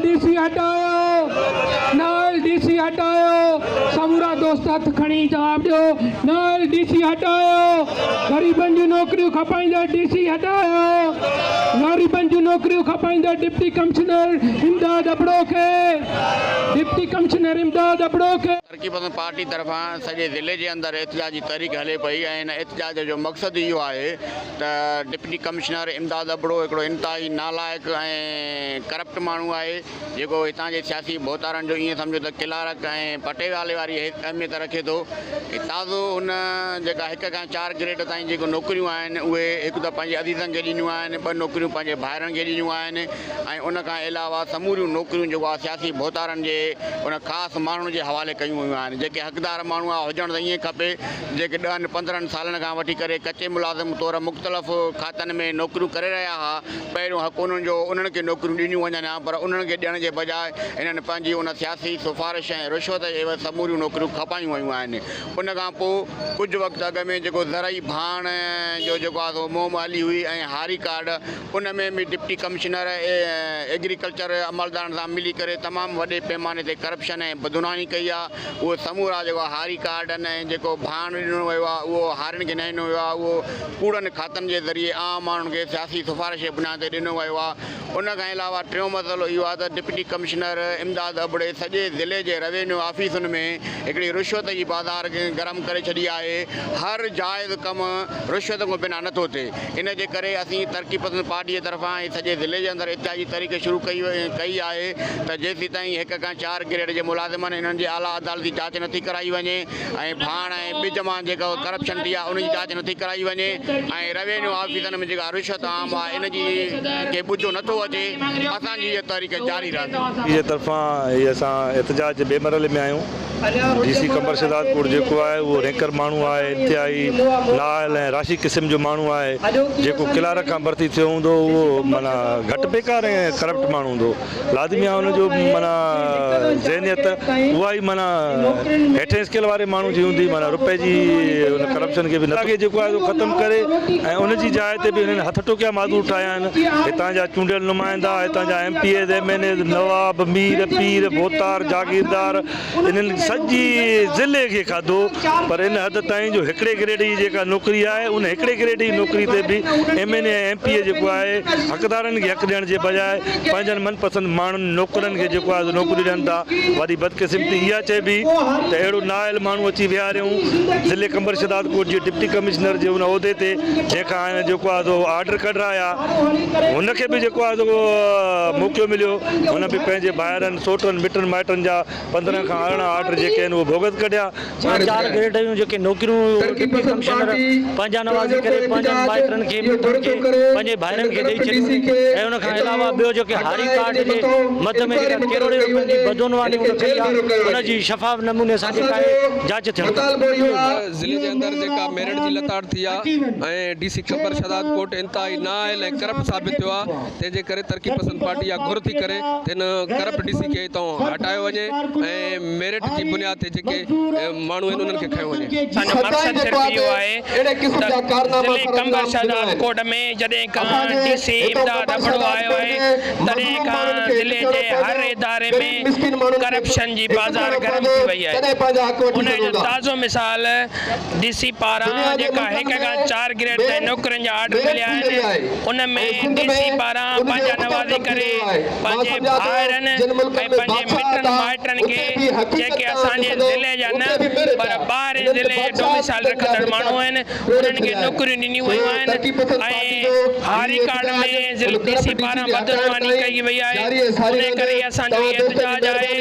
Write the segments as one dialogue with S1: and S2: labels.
S1: डीसी हटायो, नाल डीसी हटायो, समूरा दोस्त हथ खणी जवाब दो, नाल डीसी हटायो, गरीबन जी नौकरियों खपाइंदा डीसी हटायो, गरीबन जी नौकरियों खपाइंदा डिप्टी कमिश्नर इमदाद अबड़ो के, डिप्टी कमिश्नर इमदाद अबड़ो के।
S2: तरक्की पसंद पार्टी तरफा सॼे ज़िले जे अंदरि एहतजाज जी तहरीक हले पई ऐं हिन एहतजाज जो मक़सदु इहो आहे त डिप्टी कमिश्नर इमदाद अबड़ो हिकिड़ो इंतिहाई नालाइक़ ऐं करप्ट माण्हू आहे जेको हितां जे सियासी बोतारनि जो ईअं सम्झो त क्लार्क ऐं पटेवाले वारी अहमियत रखे थो। ताज़ो हुन जेका 1 खां 4 ग्रेड ताईं जेको नौकरियूं आहिनि उहे हिकु त पंहिंजे अज़ीज़नि खे ॾिनियूं आहिनि, 2 नौकरियूं पंहिंजे भाइरनि खे ॾिनियूं आहिनि ऐं उन खां अलावा समूरियूं नौकरियूं जेको आहे सियासी बोतारनि जे उन ख़ासि माण्हुनि जे हवाले कयूं वियूं आहिनि। जेके हक़दार माण्हू आहे हुजण त ईअं खपे जेके 10-15 सालनि खां वठी करे कचे मुलाज़िम तौरु मुख़्तलिफ़ खातनि में नौकरियूं करे रहिया हुआ, पहिरियों हक़ उन्हनि जो उन्हनि खे नौकरियूं ॾिनियूं वञनि हा, पर उन्हनि खे ॾियण जे बजाए इन्हनि पंहिंजी उन सियासी सिफ़ारिश ऐं रिश्वत जे समूरियूं नौकरियूं खपायूं वयूं आहिनि। उन खां पोइ कुझु वक़्तु अॻु में जेको ज़रई भाण जो जेको आहे मोम हली हुई ऐं हारी कार्ड, उन में बि डिप्टी कमिश्नर एग्रीकल्चर अमलदारनि सां मिली करे तमामु वॾे पैमाने ते करप्शन ऐं बदनामी कई आहे। उहो समूरा जेको हारी कार्ड ऐं जेको भाण ॾिनो वियो आहे उहो हारियुनि खे न ॾिनो वियो आहे, उहो कूड़नि खातनि जे ज़रिए आम माण्हुनि खे सियासी सिफ़ारिश जे बुनियाद ते ॾिनो वियो आहे। उन खां अलावा टियों मसइलो इहो आहे त डिप्टी कमिश्नर इमदाद अबड़े सॼे ज़िले जे रेवेन्यू ऑफिसुनि में हिकिड़ी रिश्वत जी बाज़ार गरम करे छॾी आहे। हर जाइज़ कमु रिश्वत खां बिना नथो थिए। इन जे करे असीं तरक़ी पसंद पार्टी जे तरफ़ां सॼे ज़िले जे अंदरि एहतजाजी तरीक़े शुरू कई आहे त जेसीं ताईं 1 खां 4 ग्रेड जे मुलाज़िमनि इन्हनि जे आला अदालती जांच नथी कराई वञे ऐं भाण ऐं ॿिज मां जेको करप्शन थी आहे उनजी जांच नथी कराई वञे ऐं रेवेन्यू ऑफिसनि में जेका रिश्वत आम आहे इन जी खे ॿुधो नथो अचे, असांजी इहा तहरीक जारी रहंदी।
S3: जे तरफ़ां इहे असां एहतजाज जे ॿिए मरहले में आहियूं। डीसी कंबर शहदादपुर जेको आहे उहो रैंकर माण्हू आहे, इंतिहाई लाल ऐं राशि क़िस्म जो माण्हू आहे, जेको क्लार्क खां भर्ती थियो हूंदो उहो माना घटि बेकार ऐं करप्ट माण्हू हूंदो। लाज़मी आहे हुनजो माना ज़हनियत उहा ई माना हेठे स्केल वारे माण्हू जी हूंदी, माना रुपए जी हुन करप्शन खे बि न जेको आहे उहो ख़तमु करे ऐं उनजी जाइ ते बि हिननि हथ टोकिया मादूर ठाहिया आहिनि। हितां जा चूंडियल नुमाइंदा, हितां जा MPA MNA नवाब मीर पीर बोतार जागीरदार इन्हनि सॼी ज़िले खे खाधो, पर इन हद ताईं जो हिकिड़े ग्रेड जी जेका नौकिरी आहे उन हिकिड़े ग्रेड जी नौकिरी ते बि MNA ऐं MPA जेको आहे हक़दारनि खे हक़ ॾियण जे बजाए पंहिंजनि मनपसंदि माण्हुनि नौकरनि खे जेको आहे नौकरी ॾियनि था। वरी बदकिस्मती इहा चइबी त अहिड़ो नाइल माण्हू अची विहारियूं ज़िले कंबर शहदादपुर जे डिप्टी कमिश्नर जे उन उहिदे ते, जंहिंखां हाणे जेको आहे ऑर्डर कढाया हुनखे बि जेको आहे मौक़ो मिलियो, हुन बि पंहिंजे ॿाहिरनि सोटनि मिटनि माइटनि जा 15 खां 18 ऑर्डर जेके आहिनि उहे भोगत कढिया।
S4: 4 ग्रेड जूं जेके नौकरियूं डिप्टी कमिश्नर पंहिंजा नवाज़ी करे पंहिंजनि माइटनि खे मिटनि खे पंहिंजे भाइरनि खे ॾेई छॾियूं ऐं उन खां अलावा ॿियो जेके हारी कार्ड जे मद में जेका करोड़े रुपयनि जी बदोनवानी कई आहे उनजी शफ़ाफ़ नमूने सां जेका आहे जांच थियणु
S5: ज़िले जे अंदरि जेका मेरिट जी लताड़ थी आहे ऐं डीसी कंबर शहदादपुर इंतिहाई नाइल ऐं करप्ट साबित थियो आहे, तंहिंजे करे तरक़ी पसंद पार्टी आहे घुर थी करे हिन करप्ट डीसी खे हितां हटायो वञे ऐं मेरिट जी बुनियाद ते जेके माण्हू आहिनि उन्हनि खे खयो वञे।
S6: असांजो मक़सदु सिर्फ़ु इहो आहे त ज़िले कंबर शहदादपुर में जॾहिं खां डीसी इमदाद अबड़ो आयो आहे तॾहिं खां ज़िले जे हर इदारे में करप्शन जी बाज़ार गरम थी वई आहे। उन जो ताज़ो मिसाल डीसी पारां जेका 1 खां 4 ग्रेड ताईं नौकरियुनि जा ऑर्डर मिलिया आहिनि, उन में डीसी पारां पंहिंजा नवाज़ी करे पंहिंजे भाइरनि ऐं पंहिंजे मिटनि माइटनि खे जेके असांजे ज़िले जा न पर ॿाहिरि ज़िले डोमिसाइल रखंदड़ माण्हू आहिनि उन्हनि खे नौकरियूं ॾिनियूं वयूं आहिनि ऐं हारी कार्ड में डीसी पारां बदनामी कई वई आहे। उन करे असांजो इहो एहतजाज आहे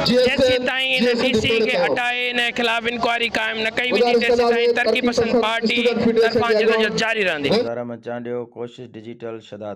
S6: जेसीं ताईं इन डीसी खे हटाए इन ख़िलाफ़ इंक्वायरी क़ाइमु न कई वञे तेसीं ताईं तरक़ी पसंद पार्टी तरफ़ां जदोजहद जारी रहंदी।
S7: मचांडियो कोशिश डिजिटल शहदादपुर।